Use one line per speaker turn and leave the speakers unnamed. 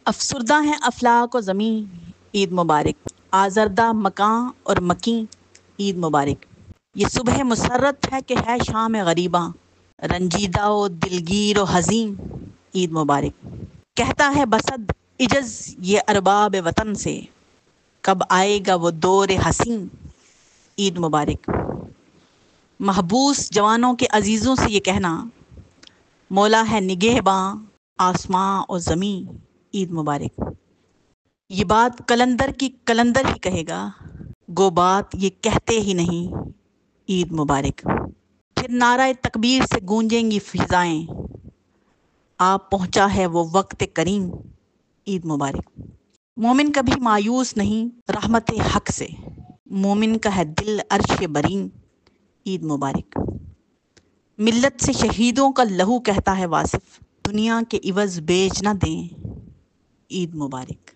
افسردہ ہیں افلاک و زمیں، عید مبارک۔ آزردہ مکاں اور مکیں، عید مبارک۔ یہ صبح مسرت ہے کہ ہے شام غریباں، رنجیدہ و دلگیر و حزین، عید مبارک۔ کہتا ہے بسد عجز یہ ارباب وطن سے، کب آئے گا وہ دور حسین، عید مبارک۔ محبوس جوانوں کے عزیزوں سے یہ کہنا، مولا ہے نگہباں آسماں اور زمیں، عید مبارک۔ یہ بات کلندر کی کلندر ہی کہے گا، گو بات یہ کہتے ہی نہیں، عید مبارک۔ پھر نعرہ تکبیر سے گونجیں گی فضائیں، آپ پہنچا ہے وہ وقت کریم، عید مبارک۔ مومن کبھی مایوس نہیں رحمت حق سے، مومن کا ہے دل عرش برین، عید مبارک۔ ملت سے شہیدوں کا لہو کہتا ہے واصف، دنیا کے عوض بیچ نہ دیں، عید مبارک۔